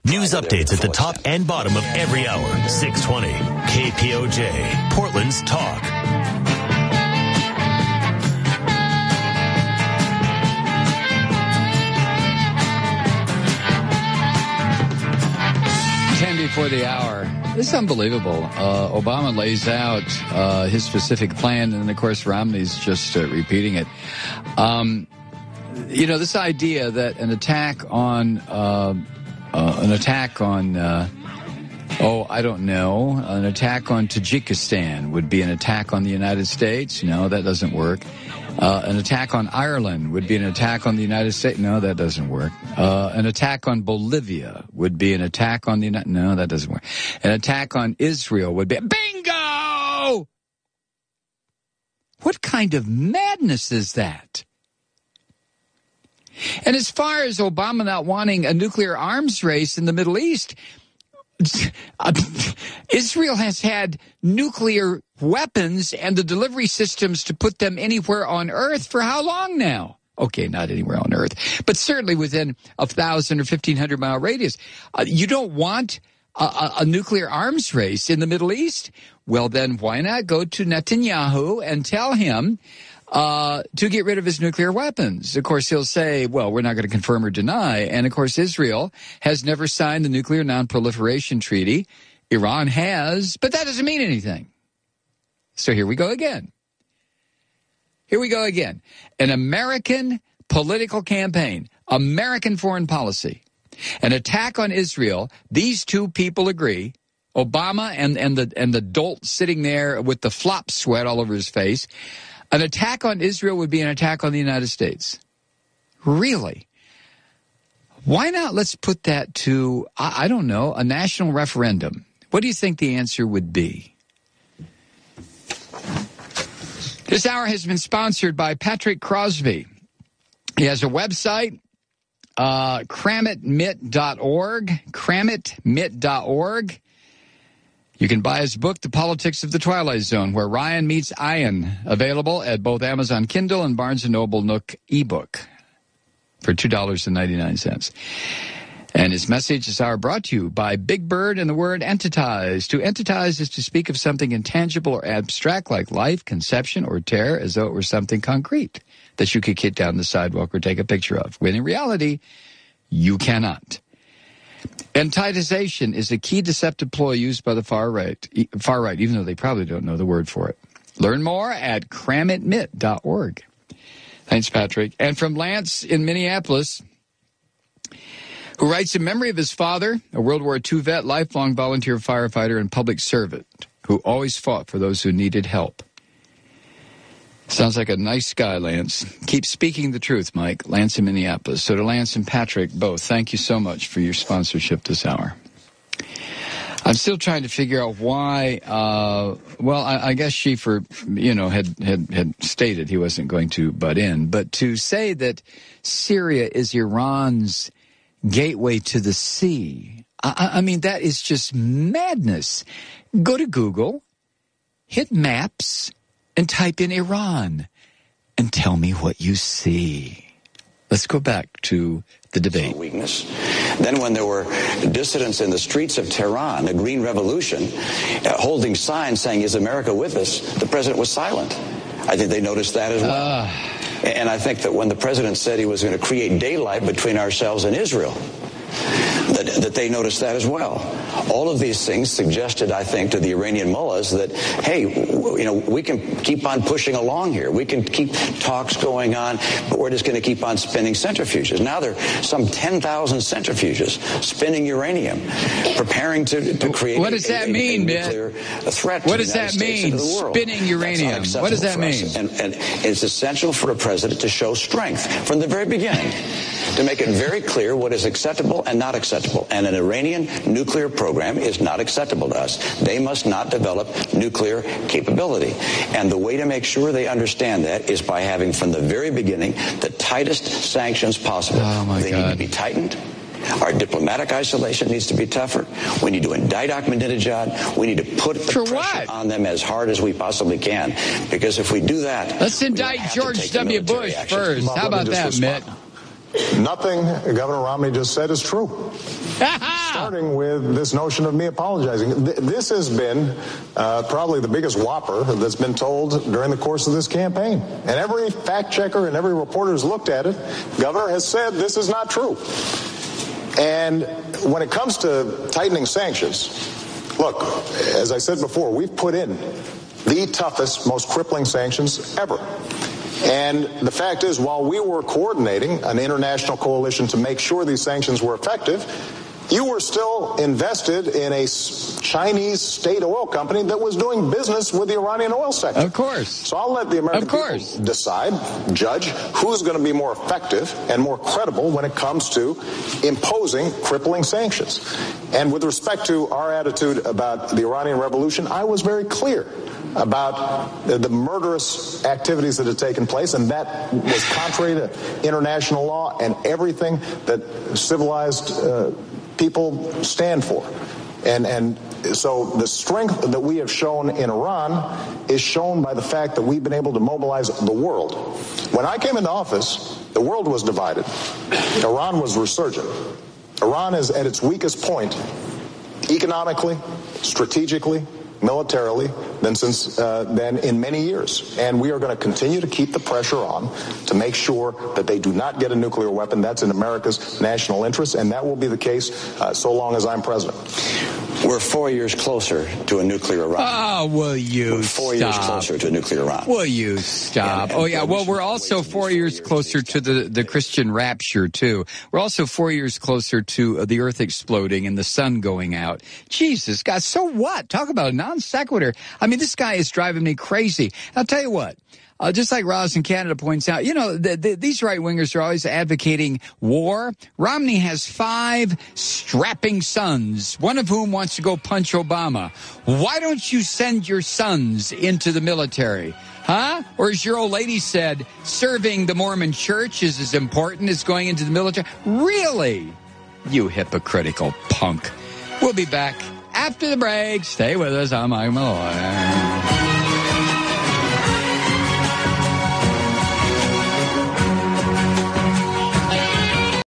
News updates at the top and bottom of every hour. 620 KPOJ, Portland's Talk. 10 before the hour. This is unbelievable. Obama lays out his specific plan, and of course Romney's just repeating it. This idea that an attack on an attack on Tajikistan would be an attack on the United States. No, that doesn't work. An attack on Ireland would be an attack on the United States. No, that doesn't work. An attack on Bolivia would be an attack on the United... No, that doesn't work. An attack on Israel would be... Bingo! What kind of madness is that? And as far as Obama not wanting a nuclear arms race in the Middle East, Israel has had nuclear weapons and the delivery systems to put them anywhere on Earth for how long now? Okay, not anywhere on Earth, but certainly within 1,000 or 1,500 mile radius. You don't want a nuclear arms race in the Middle East? Well, then why not go to Netanyahu and tell him to get rid of his nuclear weapons? Of course, he'll say, well, we're not going to confirm or deny. And, of course, Israel has never signed the Nuclear Non-Proliferation Treaty. Iran has, but that doesn't mean anything. So here we go again. An American political campaign, American foreign policy, an attack on Israel. These two people agree. Obama and the dolt sitting there with the flop sweat all over his face. An attack on Israel would be an attack on the United States. Really? Why not let's put that to, I don't know, a national referendum? What do you think the answer would be? This hour has been sponsored by Patrick Crosby. He has a website, cramitmit.org. You can buy his book, The Politics of the Twilight Zone, where Ryan meets Ian, available at both Amazon Kindle and Barnes & Noble Nook ebook for $2.99. And his message this hour brought to you by Big Bird and the word entitize. To entitize is to speak of something intangible or abstract like life, conception, or terror as though it were something concrete that you could kick down the sidewalk or take a picture of, when in reality, you cannot. Entitization is a key deceptive ploy used by the far right, even though they probably don't know the word for it. Learn more at cramitmit.org. Thanks, Patrick. And from Lance in Minneapolis, who writes in memory of his father, a World War II vet, lifelong volunteer firefighter, and public servant, who always fought for those who needed help. Sounds like a nice guy, Lance. Keep speaking the truth, Mike. Lance in Minneapolis. So to Lance and Patrick, both, thank you so much for your sponsorship this hour. I'm still trying to figure out why, I guess Schieffer, had stated he wasn't going to butt in. But to say that Syria is Iran's gateway to the sea, I mean, that is just madness. Go to Google, hit maps, and type in Iran, and tell me what you see. Let's go back to the debate. Weakness. Then when there were dissidents in the streets of Tehran, a green revolution, holding signs saying, "Is America with us?" the president was silent. I think they noticed that as well. And I think that when the president said he was going to create daylight between ourselves and Israel, that they noticed that as well. All of these things suggested, I think, to the Iranian mullahs that, hey, we can keep on pushing along here. We can keep talks going on, but we're just going to keep on spinning centrifuges. Now there are some 10,000 centrifuges spinning uranium, preparing to create what does that mean, nuclear threat what to does the that United mean, States and to the world. spinning uranium? What does that mean? And it's essential for a president to show strength from the very beginning, to make it very clear what is acceptable and not acceptable. And an Iranian nuclear program is not acceptable to us. They must not develop nuclear capability. And the way to make sure they understand that is by having from the very beginning the tightest sanctions possible. Oh my they God. need to be tightened. Our diplomatic isolation needs to be tougher. We need to indict Ahmadinejad. We need to put the pressure on them as hard as we possibly can. Because if we do that... Let's indict George W. Bush first. How about that, Mitt? Nothing Governor Romney just said is true. Starting with this notion of me apologizing. This has been probably the biggest whopper that's been told during the course of this campaign. And every fact checker and every reporter who's looked at it, Governor, has said this is not true. And when it comes to tightening sanctions, look, as I said before, we've put in the toughest, most crippling sanctions ever. And the fact is, while we were coordinating an international coalition to make sure these sanctions were effective, you were still invested in a Chinese state oil company that was doing business with the Iranian oil sector. Of course. So I'll let the American people decide, judge, who's going to be more effective and more credible when it comes to imposing crippling sanctions. And with respect to our attitude about the Iranian Revolution, I was very clear about the murderous activities that had taken place, and that was contrary to international law and everything that civilized people stand for. And so the strength that we have shown in Iran is shown by the fact that we've been able to mobilize the world. When I came into office, the world was divided. Iran was resurgent. Iran is at its weakest point economically, strategically, militarily than in many years. And we are going to continue to keep the pressure on to make sure that they do not get a nuclear weapon. That's in America's national interest, and that will be the case so long as I'm president. We're 4 years closer to a nuclear Iran. Oh, will you We're 4 years closer to a nuclear Iran. Will you stop? Well, we're also 4 years closer to the Christian rapture, too. We're also 4 years closer to the earth exploding and the sun going out. Jesus, God, so what? Talk about a non sequitur. I mean, this guy is driving me crazy. I'll tell you what. Just like Roz in Canada points out, these right-wingers are always advocating war. Romney has 5 strapping sons, one of whom wants to go punch Obama. Why don't you send your sons into the military? Huh? Or as your old lady said, serving the Mormon church is as important as going into the military? Really? You hypocritical punk. We'll be back after the break. Stay with us. I'm Malloy.